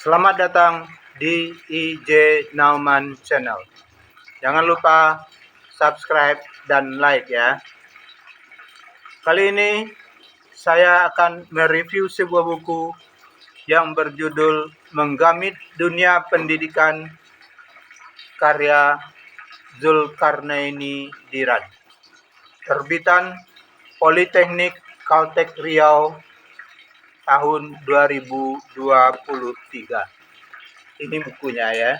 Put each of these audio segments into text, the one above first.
Selamat datang di IJ Nauman Channel. Jangan lupa subscribe dan like ya. Kali ini saya akan mereview sebuah buku yang berjudul Menggamit Dunia Pendidikan karya Zulkarnaini Diran. Terbitan Politeknik Caltech Riau tahun 2023. Ini bukunya ya.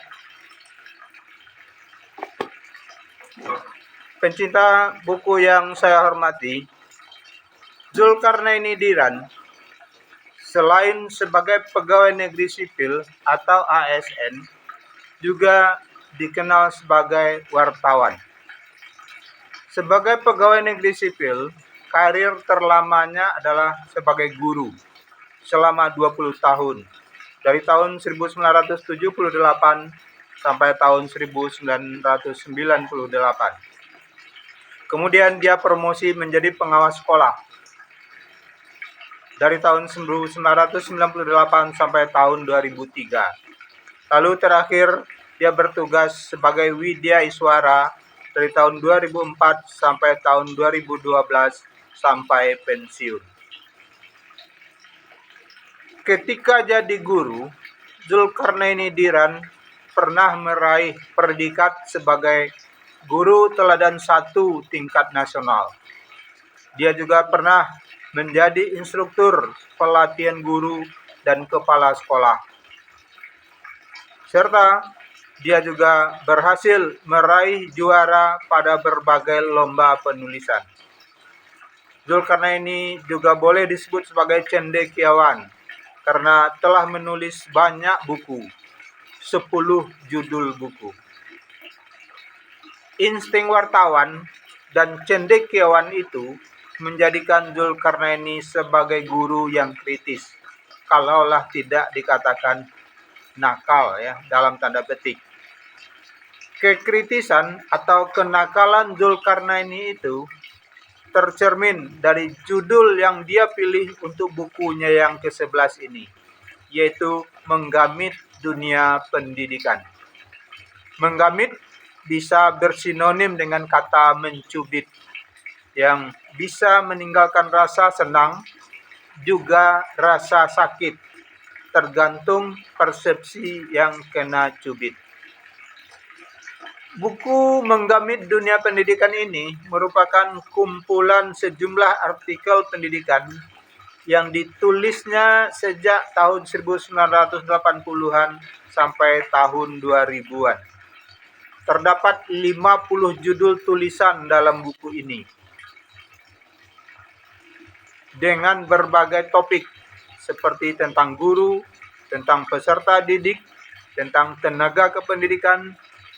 Pencinta buku yang saya hormati, Zulkarnaini Diran selain sebagai pegawai negeri sipil atau ASN, juga dikenal sebagai wartawan. Sebagai pegawai negeri sipil, karir terlamanya adalah sebagai guru selama 20 tahun. Dari tahun 1978 sampai tahun 1998. Kemudian dia promosi menjadi pengawas sekolah. Dari tahun 1998 sampai tahun 2003. Lalu terakhir dia bertugas sebagai Widya Iswara dari tahun 2004 sampai tahun 2012 sampai pensiun. Ketika jadi guru, Zulkarnaini Diran pernah meraih predikat sebagai guru teladan 1 tingkat nasional. Dia juga pernah menjadi instruktur pelatihan guru dan kepala sekolah. Serta dia juga berhasil meraih juara pada berbagai lomba penulisan. Zulkarnaini juga boleh disebut sebagai cendekiawan karena telah menulis banyak buku, 10 judul buku. Insting wartawan dan cendekiawan itu menjadikan Zulkarnaini sebagai guru yang kritis, kalaulah tidak dikatakan nakal ya, dalam tanda petik. Kekritisan atau kenakalan Zulkarnaini itu tercermin dari judul yang dia pilih untuk bukunya yang ke-11 ini, yaitu Menggamit Dunia Pendidikan. Menggamit bisa bersinonim dengan kata mencubit, yang bisa meninggalkan rasa senang, juga rasa sakit, tergantung persepsi yang kena cubit. Buku Menggamit Dunia Pendidikan ini merupakan kumpulan sejumlah artikel pendidikan yang ditulisnya sejak tahun 1980-an sampai tahun 2000-an. Terdapat 50 judul tulisan dalam buku ini dengan berbagai topik seperti tentang guru, tentang peserta didik, tentang tenaga kependidikan,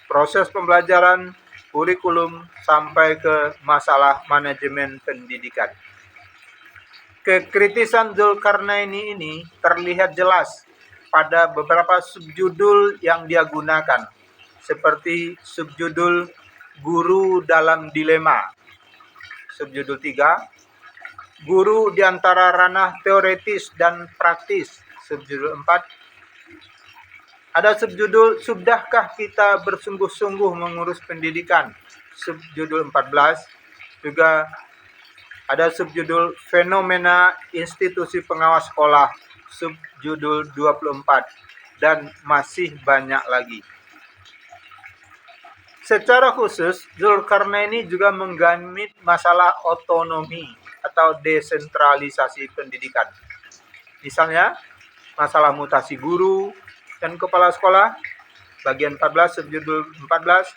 proses pembelajaran, kurikulum, sampai ke masalah manajemen pendidikan. Kekritisan Zulkarnaini ini terlihat jelas pada beberapa subjudul yang dia gunakan, seperti subjudul Guru dalam Dilema, subjudul 3, Guru di antara ranah teoretis dan praktis, subjudul 4, ada subjudul Sudahkah kita bersungguh-sungguh mengurus pendidikan, subjudul 14, juga ada subjudul Fenomena Institusi Pengawas Sekolah, subjudul 24, dan masih banyak lagi. Secara khusus, Zulkarnaini juga menggamit masalah otonomi atau desentralisasi pendidikan. Misalnya, masalah mutasi guru dan kepala sekolah, bagian 14, subjudul 14,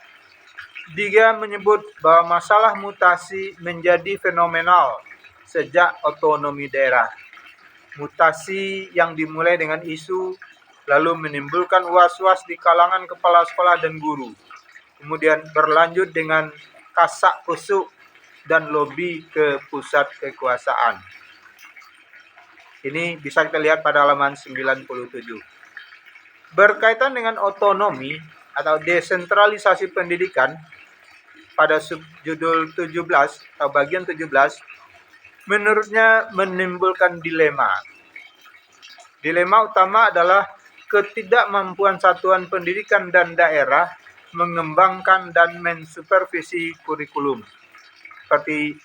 dia menyebut bahwa masalah mutasi menjadi fenomenal sejak otonomi daerah. Mutasi yang dimulai dengan isu, lalu menimbulkan was-was di kalangan kepala sekolah dan guru. Kemudian berlanjut dengan kasak kusuk dan lobi ke pusat kekuasaan. Ini bisa kita lihat pada halaman 97. Berkaitan dengan otonomi atau desentralisasi pendidikan, pada subjudul 17 atau bagian 17, menurutnya menimbulkan dilema. Dilema utama adalah ketidakmampuan satuan pendidikan dan daerah mengembangkan dan mensupervisi kurikulum, seperti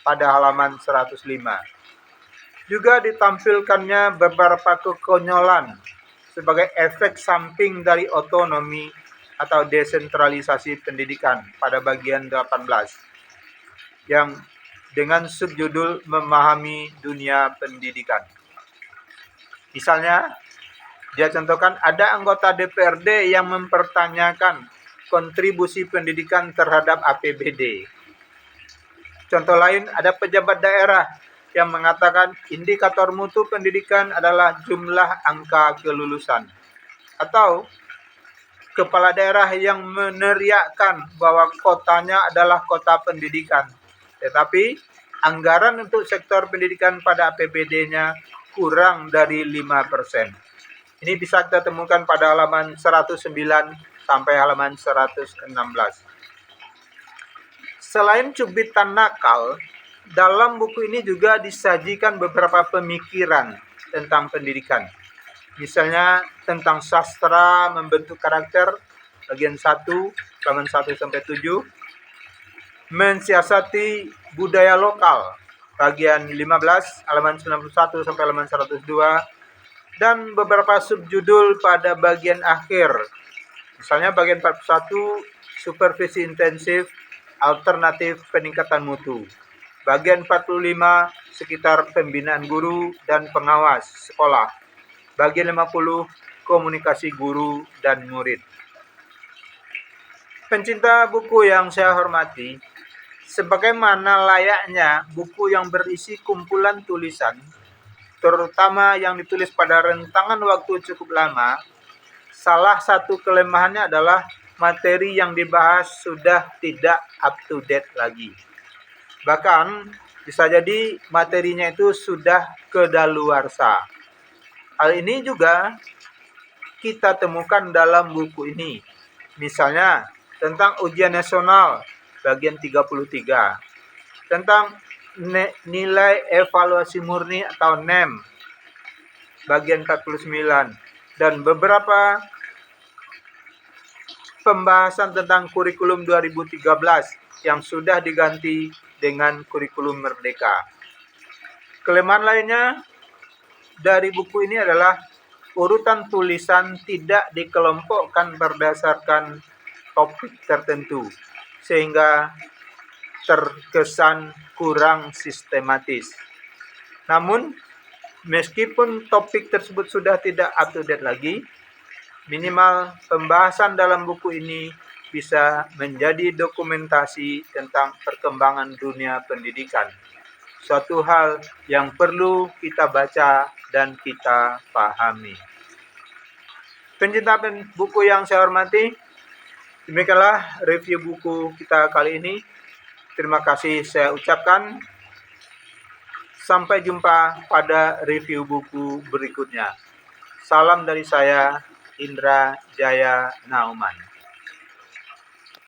pada halaman 105. Juga ditampilkannya beberapa kekonyolan sebagai efek samping dari otonomi atau desentralisasi pendidikan pada bagian 18 yang dengan subjudul memahami dunia pendidikan. Misalnya, dia contohkan ada anggota DPRD yang mempertanyakan kontribusi pendidikan terhadap APBD. Contoh lain, ada pejabat daerah yang mengatakan indikator mutu pendidikan adalah jumlah angka kelulusan. Atau kepala daerah yang meneriakkan bahwa kotanya adalah kota pendidikan, tetapi anggaran untuk sektor pendidikan pada APBD-nya kurang dari 5%. Ini bisa kita temukan pada halaman 109 sampai halaman 116. Selain cubitan nakal, dalam buku ini juga disajikan beberapa pemikiran tentang pendidikan. Misalnya tentang sastra membentuk karakter, bagian 1, halaman 1 sampai 7. Mensiasati budaya lokal, bagian 15, halaman 91 sampai halaman 102. Dan beberapa subjudul pada bagian akhir. Misalnya bagian 41, supervisi intensif, alternatif peningkatan mutu. Bagian 45, sekitar pembinaan guru dan pengawas sekolah. Bagian 50, komunikasi guru dan murid. Pencinta buku yang saya hormati, sebagaimana layaknya buku yang berisi kumpulan tulisan, terutama yang ditulis pada rentangan waktu cukup lama, salah satu kelemahannya adalah materi yang dibahas sudah tidak up to date lagi. Bahkan bisa jadi materinya itu sudah kedaluarsa. Hal ini juga kita temukan dalam buku ini. Misalnya tentang ujian nasional bagian 33, tentang nilai evaluasi murni atau NEM bagian 49, dan beberapa pembahasan tentang kurikulum 2013 yang sudah diganti dengan kurikulum merdeka. Kelemahan lainnya dari buku ini adalah urutan tulisan tidak dikelompokkan berdasarkan topik tertentu, sehingga terkesan kurang sistematis. Namun, meskipun topik tersebut sudah tidak up to date lagi, minimal pembahasan dalam buku ini bisa menjadi dokumentasi tentang perkembangan dunia pendidikan. Suatu hal yang perlu kita baca dan kita pahami. Pencinta buku yang saya hormati, demikianlah review buku kita kali ini. Terima kasih saya ucapkan. Sampai jumpa pada review buku berikutnya. Salam dari saya, Indra Jaya Nauman.